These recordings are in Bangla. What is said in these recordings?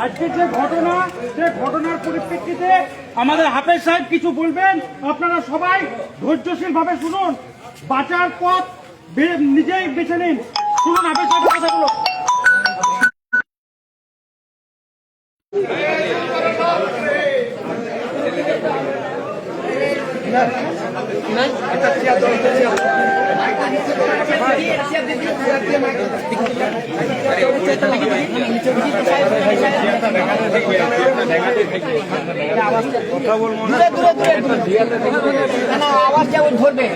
আজকে যে ঘটনা, সে ঘটনার পরিপ্রেক্ষিতে আমাদের হাফেজ সাহেব কিছু বলবেন। আপনারা সবাই ধৈর্যশীল ভাবে শুনুন, বাঁচার পথ নিজেই বেছে নিন। শুনুন হাফেজ সাহেবের কথাগুলো। আওয়াজটা ওই ধরবে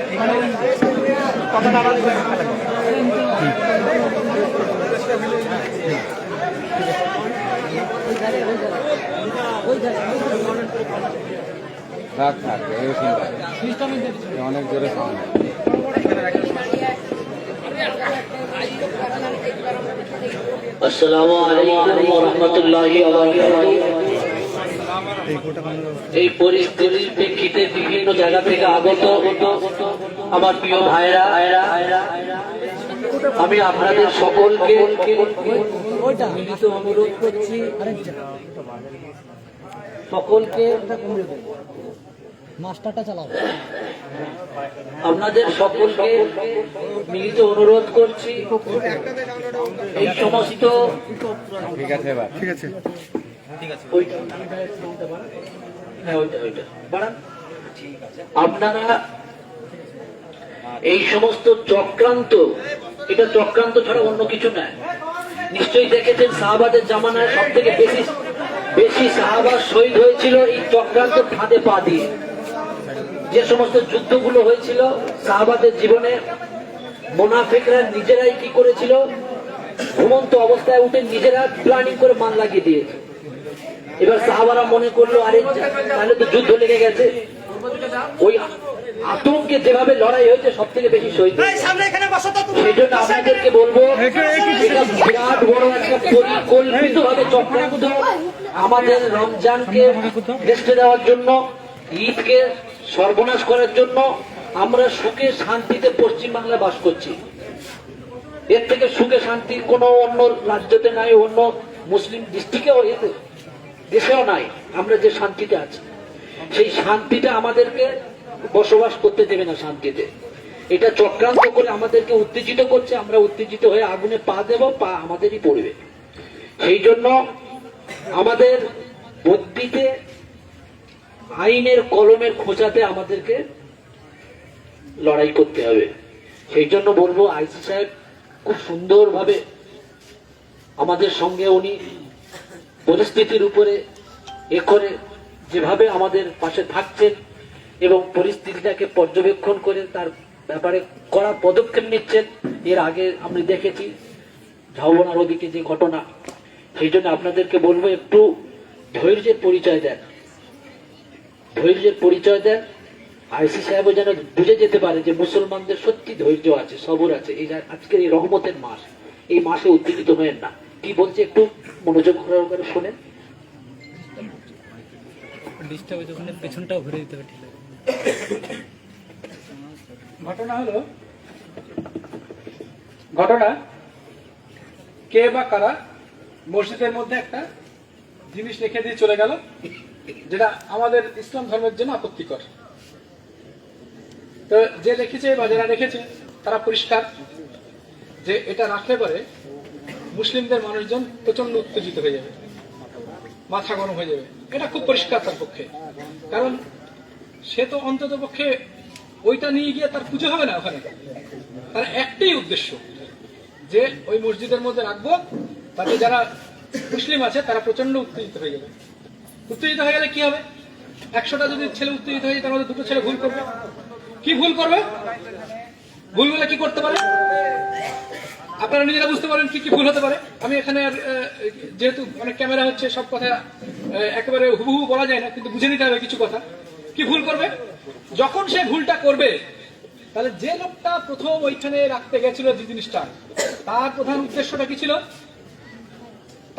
অনেক জোরে সাউন্ড। আসসালামু আলাইকুম ওয়া রাহমাতুল্লাহি ওয়া বারাকাতুহু। এই পরিস্থিতির প্রেক্ষিতে বিভিন্ন জায়গা থেকে আগত আমার প্রিয় ভাইরা, আমি আপনাদের সকলকে মিলিত অনুরোধ করছি, সকলকে মাস্টারটা চালাও। আপনাদের সকলকে মিলিত অনুরোধ করছি, এই সমস্ত ঠিক আছে এবার ঠিক আছে আপনারা এই সমস্ত চক্রান্ত, এটা চক্রান্ত ছাড়া অন্য কিছু নয়। নিশ্চয়ই দেখেছেন সাহাবাদের জামানায় সব থেকে বেশি সাহাবা শহীদ হয়েছিল এই চক্রান্ত ফাঁদে পা দিয়ে। যে সমস্ত যুদ্ধগুলো হয়েছিল সাহাবাদের জীবনে, মুনাফিকরা নিজেরাই কি করেছিল, ঘুমন্ত অবস্থায় উঠে নিজেরা প্ল্যানিং করে মান লাগিয়ে দিয়েছে। এবার সাহাবারা মনে করলো আরে তাহলে তো যুদ্ধ লেগে গেছে। ওই আতঙ্কে যেভাবে লড়াই হয়েছে সব থেকে বেশি শহীদ। সেই জন্য আপনাদেরকে বলবো, বিরাট বড় একটা পরিকল্পিত ভাবে চক্রান্ত আমাদের রমজানকে রেস্টে দেওয়ার জন্য, ঈদকে সর্বনাশ করার জন্য। আমরা সুখে শান্তিতে পশ্চিম বাংলায় বাস করছি, এর থেকে সুখে শান্তি কোনো অন্য রাজ্যতে নাই, অন্য মুসলিম ডিস্ট্রিক্টেও দেশেও নাই। আমরা যে শান্তিতে আছি, সেই শান্তিটা আমাদেরকে বসবাস করতে দেবে না শান্তিতে। এটা চক্রান্ত করে আমাদেরকে উত্তেজিত করছে। আমরা উত্তেজিত হয়ে আগুনে পা দেব, পা আমাদেরই পড়বে। সেই জন্য আমাদের বুদ্ধিতে, আইনের কলমের খোঁচাতে আমাদেরকে লড়াই করতে হবে। সেই জন্য বলবো, আইসি সাহেব খুব সুন্দরভাবে আমাদের সঙ্গে উনি পরিস্থিতির উপরে এ করে যেভাবে আমাদের পাশে থাকছেন এবং পরিস্থিতিটাকে পর্যবেক্ষণ করে তার ব্যাপারে কড়া পদক্ষেপ নিচ্ছেন। এর আগে আমরা দেখেছি ঝাউবনার ওদিকে যে ঘটনা। সেই জন্য আপনাদেরকে বলবো, একটু ধৈর্যের পরিচয় দেন, ধৈর্যের পরিচয় দেন। আইসি সাহেবও যেন বুঝে যেতে পারে যে মুসলমানদের সত্যি ধৈর্য আছে, সবর আছে। এই আজকের এই রহমতের মাস, এই মাসে উত্তেজিত হয়েন না। কি বলছে একটু মনোযোগ করে শোনেন। পেছনটাও ঘুরে দিতে হবে। ঘটনা হলো, ঘটনা কে বা কারা মসজিদের মধ্যে একটা জিনিস রেখে দিয়ে চলে গেল, যেটা আমাদের ইসলাম ধর্মের জন্য আপত্তিকর। তো যে রেখেছে বা যারা রেখেছে তারা পরিষ্কার যে এটা রাখলে পরে মুসলিমদের মানুষজন প্রচন্ড উত্তেজিত হয়ে যাবে, মাথা গরম হয়ে যাবে। এটা খুব পরিষ্কার তার পক্ষে, কারণ সে তো অন্তত পক্ষে ওইটা নিয়ে গিয়ে তার পুজো হবে না ওখানে। তার একটাই উদ্দেশ্য যে ওই মসজিদের মধ্যে রাখবো, তাতে যারা মুসলিম আছে তারা প্রচন্ড উত্তেজিত হয়ে যাবে। উত্তেজিত হয়ে গেলে কি হবে, 100টা যদি ছেলে উত্তেজিত হয়ে যায়, তার মধ্যে 2টো ছেলে ভুল করবে। কি ভুল করবে? ভুল বলে কি করতে পারে আপনারা নিজেরা বুঝতে পারেন কি কি ভুল হতে পারে। আমি এখানে যেহেতু অনেক ক্যামেরা হচ্ছে, সব কথা একেবারে হুবহু বলা যায় না, কিন্তু বুঝে নিতে হবে কিছু কথা। কি ভুল করবে? যখন সে ভুলটা করবে, তাহলে যে লোকটা প্রথম ওইখানে রাখতে গেছিল যে জিনিসটা, তার প্রধান উদ্দেশ্যটা কি ছিল?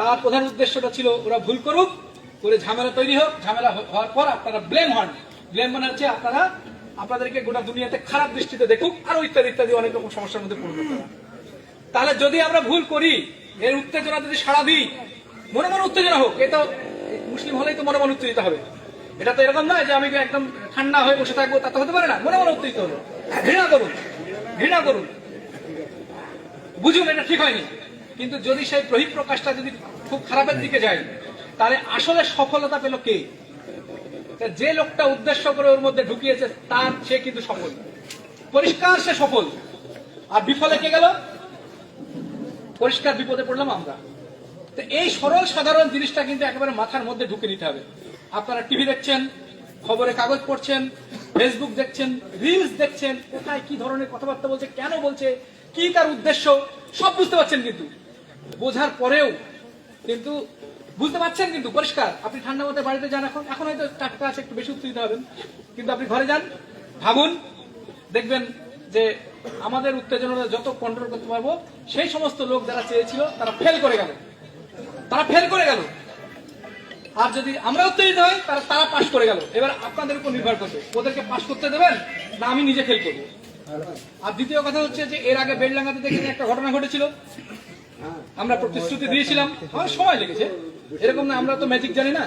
তার প্রধান উদ্দেশ্যটা ছিল ওরা ভুল করুক, করে ঝামেলা তৈরি হোক, ঝামেলা হওয়ার পর আপনারা ব্লেম হন। ব্লেম মানে হচ্ছে আপনারা আপনাদেরকে গোটা দুনিয়াতে খারাপ দৃষ্টিতে দেখুক, আরো ইত্যাদি ইত্যাদি অনেক রকম সমস্যার মধ্যে পড়বে। তাহলে যদি আমরা ভুল করি, এর উত্তেজনা যদি সাড়া দিই, মনে মনে উত্তেজনা হোক, এটা মুসলিম হলেই তো মনে মনে উত্তেজিত হবে। এটা তো এরকম নয় যে আমি একদম ঠান্ডা হয়ে বসে থাকবো, তা তো হতে পারে না। মনে মনে উত্তেজিত হলো, ঘৃণা করুন, ঘৃণা করুন, বুঝুন এটা ঠিক হয়নি। কিন্তু যদি সেই বহিঃপ্রকাশটা যদি খুব খারাপের দিকে যায়, তাহলে আসলে সফলতা পেল কে? যে লোকটা উদ্দেশ্য করে ওর মধ্যে ঢুকিয়েছে তার, সে কিন্তু সফল, পরিষ্কার সে সফল। আর বিফলে কে গেল? পরিষ্কার বিপদে পড়লাম আমরা। তো এই সরল সাধারণ জিনিসটা কিন্তু একেবারে মাথার মধ্যে ঢুকে নিতে হবে। আপনারা টিভি দেখছেন, খবরে কাগজ পড়ছেন, ফেসবুক দেখছেন, রিলস দেখছেন, কোথায় কি ধরনের কথাবার্তা বলছে, কেন বলছে, কি তার উদ্দেশ্য, সব বুঝতে পারছেন। কিন্তু বোঝার পরেও কিন্তু বুঝতে পারছেন কিন্তু পরিষ্কার। আপনি ঠান্ডা মাথায় বাড়িতে যান, এখন হয়তো টাটকা আছে, একটু বেশি উত্তেজিত হবেন, কিন্তু আপনি ঘরে যান, ভাবুন, দেখবেন যে আমাদের উত্তেজনা যত কন্ট্রোল করতে পারবো, সেই সমস্ত লোক যারা চেয়েছিল তারা ফেল করে গেল, তারা ফেল করে গেল। আর যদি আমরা উত্তেজিত হই, তারা পাশ করে গেল। এবার আপনাদের উপর নির্ভর করবে, ওদেরকে পাশ করতে দেবেন না আমি নিজে ফেল করবো। আর দ্বিতীয় কথা হচ্ছে যে এর আগে বেলডাঙ্গাতে দেখে একটা ঘটনা ঘটেছিল, আমরা প্রতিশ্রুতি দিয়েছিলাম, আমার সময় লেগেছে, এরকম না আমরা তো ম্যাজিক জানি না,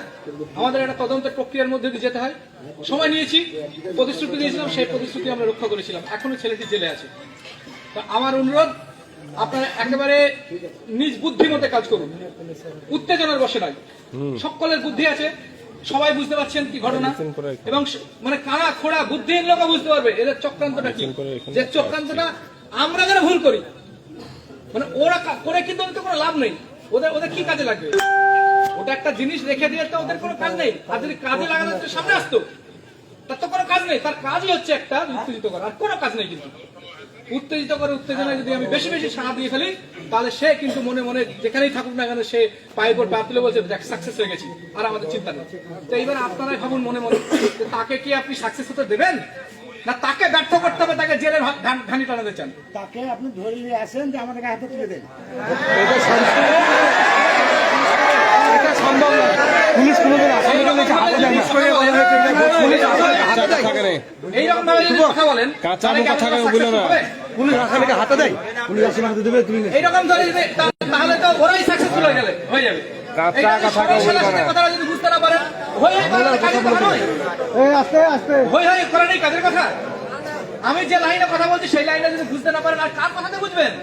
আমাদের একটা তদন্তের প্রক্রিয়ার মধ্যে দিয়ে যেতে হয়, সময় নিয়েছি, প্রতিশ্রুতি দিয়েছিলাম, সেই প্রতিশ্রুতি আমরা রক্ষা করেছিলাম। এখনো ছেলেটি জেলে আছে। তো আমার অনুরোধ, আপনারা একেবারে নিজ বুদ্ধিমতে কাজ করুন, উত্তেজনার বসে নয়। সকলের বুদ্ধি আছে, সবাই বুঝতে পারছেন কি ঘটনা, এবং মানে কানা খোড়া বুদ্ধিহীন লোক বুঝতে পারবে এদের চক্রান্তটা কি। যে চক্রান্তটা আমরা যারা ভুল করি, মানে ওরা করে কিন্তু ওদের কোনো লাভ নেই, ওদের কি কাজে লাগবে? ওটা একটা জিনিস রেখে দিয়ে তো ওদের কোনো কাজ নেই। আর যদি কাজে লাগানো সামনে আসতো, তার তো কোনো কাজ নেই। তার কাজই হচ্ছে একটা উত্তেজিত করা, আর কোনো কাজ নেই। কিন্তু উত্তেজিত করে, উত্তেজনায় যদি আমি বেশি বেশি সাড়া দিয়ে ফেলি, তাহলে সে কিন্তু মনে মনে যেখানেই থাকুক না কেন, সে পায়ের পর পা তুলে বলছে দেখ সাকসেস হয়ে গেছি, আর আমাদের চিন্তা নেই। তো এইবার আপনারাই ভাবুন মনে মনে, তাকে কি আপনি সাকসেস হতে দেবেন, না তাকে ব্যর্থ করতে হবে, তাকে জেলে ঘানি টানাতে চান? তাকে আপনি ধরে নিয়ে আসেন যে আমাদেরকে হাতে তুলে দেন। এটা সম্ভব না। পুলিশ কোনোদিন আসামিকে লিখে হাতে দেয় না। পুলিশ আসামিকে হাতে দেয়। এইরকম ভাবে যদি কথা বলেন, তাহলে কি আপনারা success হবে? পুলিশ আসামিকে হাতে দেয়, পুলিশ আসামিকে হাতে দেবে, তুলে নেয়। এইরকম ধরে যদি তাহলে তো ওরাই সাকসেসফুল হয়ে যাবে। কাঁচা কথা কেউ বলবে না। কথাটা যদি বুঝতে না পারেন, হই কাজের কথা নয়, আস্তে আস্তে হই করা নেই কাজের কথা। আমি যে লাইনে কথা বলছি সেই লাইনে যদি বুঝতে না পারেন, আর কার কথাতে বুঝবেন?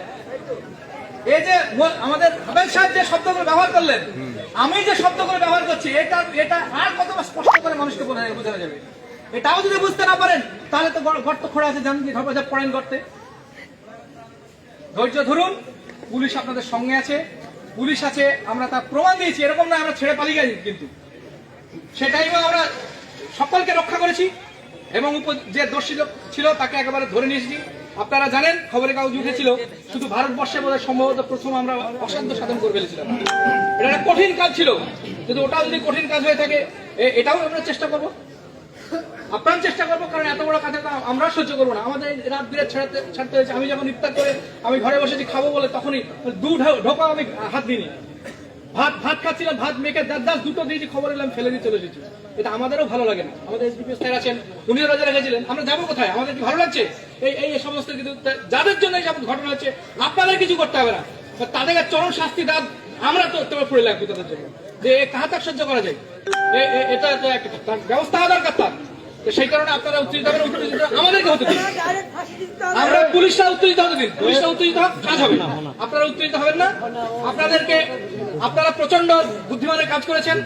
এই যে আমাদের হাবেল সাহেব যে শব্দগুলো ব্যবহার করলেন, আমি যে শব্দগুলো ব্যবহার করছি, এটা আর কত স্পষ্ট করে মানুষকে বোঝানো যাবে? এটাও যদি বুঝতে না পারেন, তাহলে তো গর্ত খোঁড়া আছে, জানেন কি পড়েন গর্তে। ধৈর্য ধরুন, পুলিশ আপনাদের সঙ্গে আছে, পুলিশ আছে, আমরা তার প্রমাণ দিয়েছি। এরকম না আমরা ছেড়ে পালিয়ে গেছি, কিন্তু সেটাই আমরা সকলকে রক্ষা করেছি, এবং যে দোষী ছিল তাকে একেবারে ধরে নিয়ে এসেছি। আপনারা জানেন, খবরের কাগজ উঠেছিল, শুধু ভারতবর্ষে বোধহয় সম্ভবত প্রথম আমরা অসাধ্য সাধন করে ফেলেছিলাম। এটা একটা কঠিন কাজ ছিল, যদি ওটা যদি কঠিন কাজ হয়ে থাকে, এটাও আমরা চেষ্টা করবো, আপ্রাণ চেষ্টা করবো, কারণ এত বড় কাজে আমরা সহ্য করবো না। আমাদের রাত বিরাত ছাড়তে হয়েছে। আমি যখন ইফতার করে আমি ঘরে বসেছি খাবো বলে, তখনই ঢোকা আমি হাত দিইনি, ভাত খাচ্ছিলাম, ভাত মেখে দাস দুটো দিয়েছি, খবর এলাম ফেলে দিয়ে চলে এসেছি। এটা আমাদেরও ভালো লাগে না। আমাদের এসডিপি স্যার আছেন, উনিও রোজা রেখেছিলেন, আমরা যাবো কোথায়? আমাদের কি ভালো লাগছে? এই সমস্ত কিছু যাদের জন্য এই সব ঘটনা হচ্ছে, আপনাদের কিছু করতে হবে না, তাদেরকে চরম শাস্তি দাঁত আমরা তো পড়ে লাগবে তাদের জন্য, যে কাহা তাক সহ্য করা যায়, এটা ব্যবস্থা হওয়া দরকার তার। সেই কারণে আপনারা উত্তেজিত হবেন, উত্তেজিত আমাদেরকে হতে দিন, আমরা পুলিশরা উত্তেজিত হতে দিন, পুলিশরা উত্তেজিত হোক, কাজ হবে না। আপনারা উত্তেজিত হবেন না, আপনারা প্রচন্ড বুদ্ধিমানের কাজ করেছেন।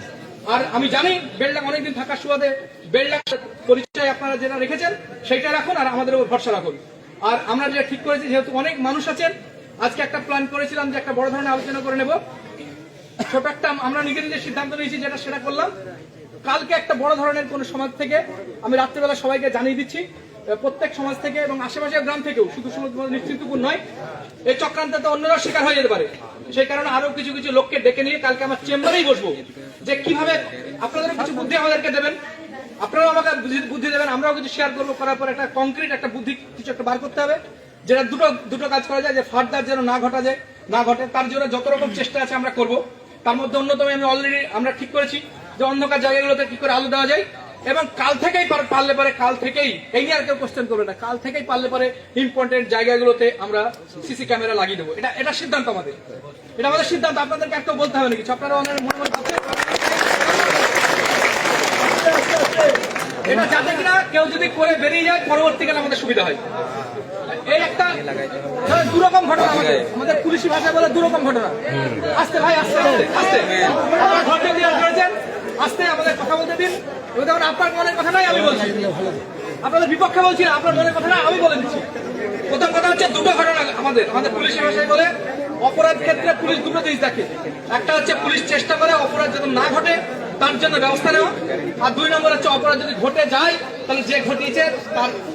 আর আমি জানি বেলডাঙ্গা অনেকদিন থাকার সুবাদে বেলডাঙ্গা পরিচয় আপনারা যেটা রেখেছেন সেইটা রাখুন, আর আমাদের উপর ভরসা রাখুন। আর আমরা যেটা ঠিক করেছি, যেহেতু অনেক মানুষ আছেন, আজকে একটা প্ল্যান করেছিলাম যে একটা বড় ধরনের আলোচনা করে নেব। ছোট একটা আমরা নিজের সিদ্ধান্ত নিয়েছি, যেটা সেটা করলাম। কালকে একটা বড় ধরনের কোন সমাজ থেকে আমি রাত্রেবেলা সবাইকে জানিয়ে দিচ্ছি, প্রত্যেক সমাজ থেকে এবং আশেপাশের গ্রাম থেকেও, শুধু নিশ্চিন্তপুর নয়, এই চক্রান্তে অন্যরাও শিকার হয়ে যেতে পারে। সেই কারণে আরো কিছু কিছু লোককে ডেকে নিয়ে কালকে আমার চেম্বারেই বসবো, যে কিভাবে আপনাদের কিছু বুদ্ধি আমাদেরকে দেবেন, আপনারাও আমাকে বুদ্ধি দেবেন, আমরাও কিছু শেয়ার করবো। করার পর একটা কংক্রিট একটা বুদ্ধি কিছু একটা বার করতে হবে, যেটা দুটো কাজ করা যায়, যে ফার্দার যেন না ঘটে, তার জন্য যত রকম চেষ্টা আছে আমরা করব। তার মধ্যে অন্যতম আমরা ঠিক করেছি যে অন্ধকার জায়গাগুলোতে কি করে আলো দেওয়া যায়, এবং কাল থেকেই পারলে পরে কাল থেকেই এই নিয়ে আর কেউ কোশ্চেন করবে না, কাল থেকেই পারলে পরে ইম্পর্টেন্ট জায়গাগুলোতে আমরা সিসি ক্যামেরা লাগিয়ে দেবো। এটা সিদ্ধান্ত আমাদের, এটা আমাদের সিদ্ধান্ত, আপনাদেরকে একটু বলতে হবে না কিছু, আপনারা মনে মনে ভাবছেন। এটা যাতে কিনা কেউ যদি করে বেরিয়ে যায় পরবর্তীকালে আমাদের সুবিধা হয়। এই একটা দুরকম ঘটনা আমাদের পুলিশি ভাষায় বলে দুরকম ঘটনা। আস্তে ভাই, আস্তে আস্তে আস্তে, আপনারা ধৈর্য দিয়ে করেছেন, আস্তে আমাদের কথা বলতে দিন। এবং দেখুন, আপনার মনের কথা নাই আমি বলছি, আপনাদের বিপক্ষে বলছি না, আপনার মনের কথা না আমি বলে দিচ্ছি। প্রথম কথা হচ্ছে দুটো ঘটনা আমাদের পুলিশি ভাষায় বলে অপরাধ ক্ষেত্রে পুলিশ দুটো জিনিস দেখে। একটা হচ্ছে পুলিশ চেষ্টা করে অপরাধ যেন না ঘটে তার জন্য ব্যবস্থা নেওয়া, আর 2 নম্বর হচ্ছে অপরাধ যদি ঘটে যায় তাহলে যে ঘটিয়েছে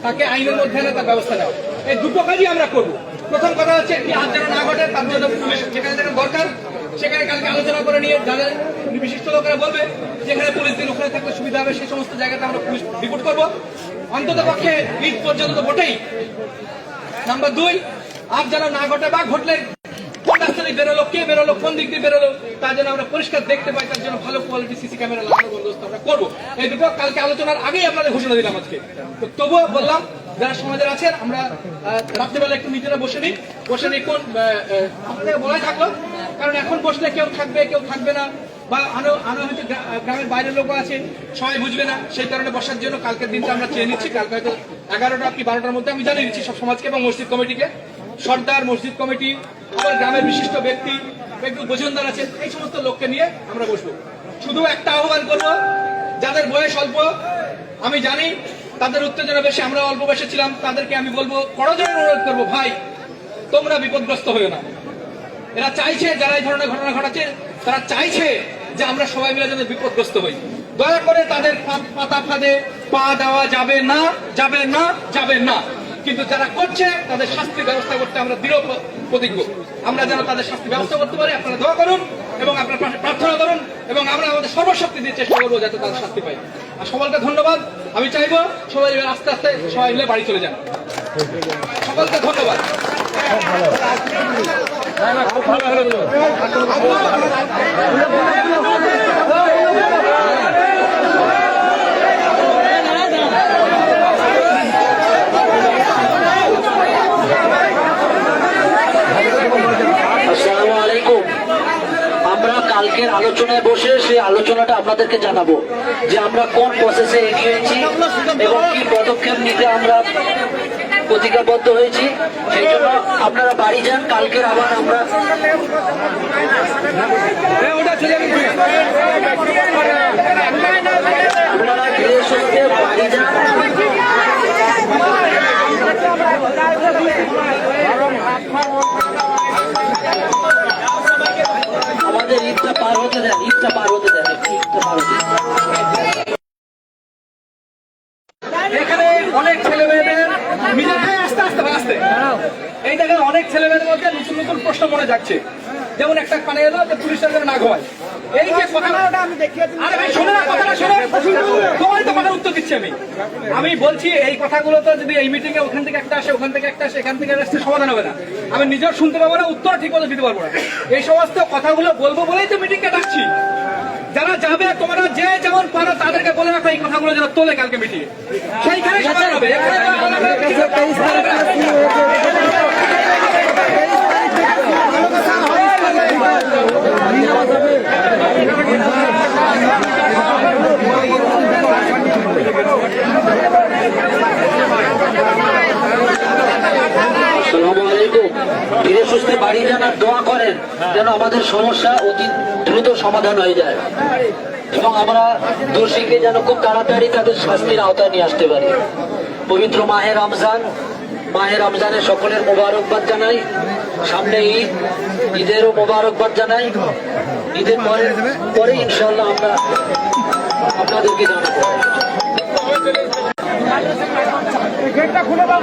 তাকে আইনের মধ্যে এনে তার ব্যবস্থা নেওয়া। এই দুটো কাজই আমরা করব। প্রথম কথা হচ্ছে কি আর যেন না ঘটে তার জন্য পুলিশ যেখানে যেখানে দরকার সেখানে কালকে আলোচনা করে নিয়ে যাদের বিশিষ্ট লোকেরা বলবে যেখানে পুলিশ দিন ওখানে থাকলে সুবিধা হবে সেই সমস্ত জায়গাতে আমরা পুলিশ রিপোর্ট করবো। অন্তত পক্ষে ঈদ পর্যন্ত তো বটেই। নাম্বার 2, আর যেন না ঘটে বা ঘটলে কোন রাস্তা দিয়ে বেরোলো, কে বেরোলো, কোন দিক দিয়ে বেরোলো তার জন্য আমরা পরিষ্কার দেখতে পাই, তার জন্য ভালো কোয়ালিটি সিসি ক্যামেরা লাগানোর বন্দোবস্ত আমরা করবো। এই দুটো কালকে আলোচনার আগেই আপনাদের ঘোষণা দিলাম আজকে। তো তবুও বললাম যারা সমাজের আছেন আমরা রাত্রিবেলা একটু নিজেরা বসে নিই কোন আপনাদের বলাই থাকলো, কারণ এখন বসলে কেউ থাকবে না বা আরো হয়তো গ্রামের বাইরের লোক আছে, সবাই বুঝবে না, সেই কারণে বসার জন্য কালকের দিনটা আমরা চেয়ে নিচ্ছি। কালকে হয়তো 11টা কি 12টার মধ্যে আমি জানিয়ে দিচ্ছি সব সমাজকে এবং মসজিদ কমিটিকে, সর্দার মসজিদ কমিটি, আবার গ্রামের বিশিষ্ট ব্যক্তি বজনদার আছেন, এই সমস্ত লোককে নিয়ে আমরা বসবো। শুধু একটা আহ্বান করবো, যাদের বয়স অল্প আমি জানি তাদের উত্তেজনা বেশি, আমরা অল্প বয়সে ছিলাম, তাদেরকে আমি বলবো করজোড়ে অনুরোধ করবো, ভাই তোমরা বিপদগ্রস্ত হয়েও না। এরা চাইছে, যারা এই ধরনের ঘটনা ঘটাচ্ছে তারা চাইছে যে আমরা সবাই মিলে যেন বিপদগ্রস্ত হই। দয়া করে তাদের পাতা ফাঁদে পা দেওয়া যাবে না, যাবে না, যাবে না। কিন্তু যারা করছে তাদের শাস্তির ব্যবস্থা করতে আমরা দৃঢ় প্রতিজ্ঞ। আমরা যেন তাদের শাস্তির ব্যবস্থা করতে পারি, আপনারা দোয়া করুন এবং আপনারা প্রার্থনা করুন এবং আমরা আমাদের সর্বশক্তি দিয়ে চেষ্টা করবো যাতে তাদের শাস্তি পাই। আর সকলকে ধন্যবাদ। আমি চাইবো সবাই আস্তে আস্তে সবাই মিলে বাড়ি চলে যান। সকলকে ধন্যবাদ। আসসালামু আলাইকুম। আমরা কালকের আলোচনায় বসে সেই আলোচনাটা আপনাদেরকে জানাবো যে আমরা কোন প্রসেসে এগিয়েছি এবং কি পদক্ষেপ নিতে আমরা প্রতিজ্ঞাবদ্ধ হয়েছি। সেই জন্য আপনারা বাড়ি যান, কালকের আবার আমরা আপনারা ধীরে সুস্থে বাড়ি যান। আমাদের ঈদটা পার হতে দেন, ঈদটা পার হতে দেন, ঈদটা পার হতে দেন। এখানে অনেক ছেলে মেয়েদের আস্তে আস্তে আস্তে এই দেখেন অনেক ছেলে মেয়েদের মধ্যে নতুন নতুন প্রশ্ন মনে যাচ্ছে। যেমন একটা কানে এলো যে পুলিশের যেন না ঘুমায়, এই যে কথাটা আরে ভাই শোনে না, কথাটা শোনে, তোমারই তো কথার উত্তর দিচ্ছি আমি বলছি এই কথাগুলো তো যদি এই মিটিং এ ওখান থেকে একটা আসে, ওখান থেকে একটা আসে, এখান থেকে আসতে সমাধান হবে না। আমি নিজেও শুনতে পাবো না, উত্তর ঠিক মতো দিতে পারবো না। এই সমস্ত কথাগুলো বলবো বলেই তো মিটিংকে ডাকছি। যারা যাবে তোমরা যে যেমন পারো তাদেরকে বলে রাখো এই কথাগুলো যেন তোলে কালকে মিটিংয়ে, সেইখানে সমাধান হবে। ধীরে সুস্থে বাড়ি যান আর দোয়া করেন যেন আমাদের সমস্যা অতি দ্রুত সমাধান হয়ে যায় এবং আমরা দোষীকে যেন খুব তাড়াতাড়ি তাদের শাস্তির আওতায় নিয়ে আসতে পারি। পবিত্র মাহে রমজানের সকলের মোবারকবাদ জানাই। সামনে ঈদ, ঈদেরও মোবারকবাদ জানাই। ঈদের পরে ইনশাল্লাহ আমরা আপনাদেরকে জানাবো। গেটটা খুলে দাও।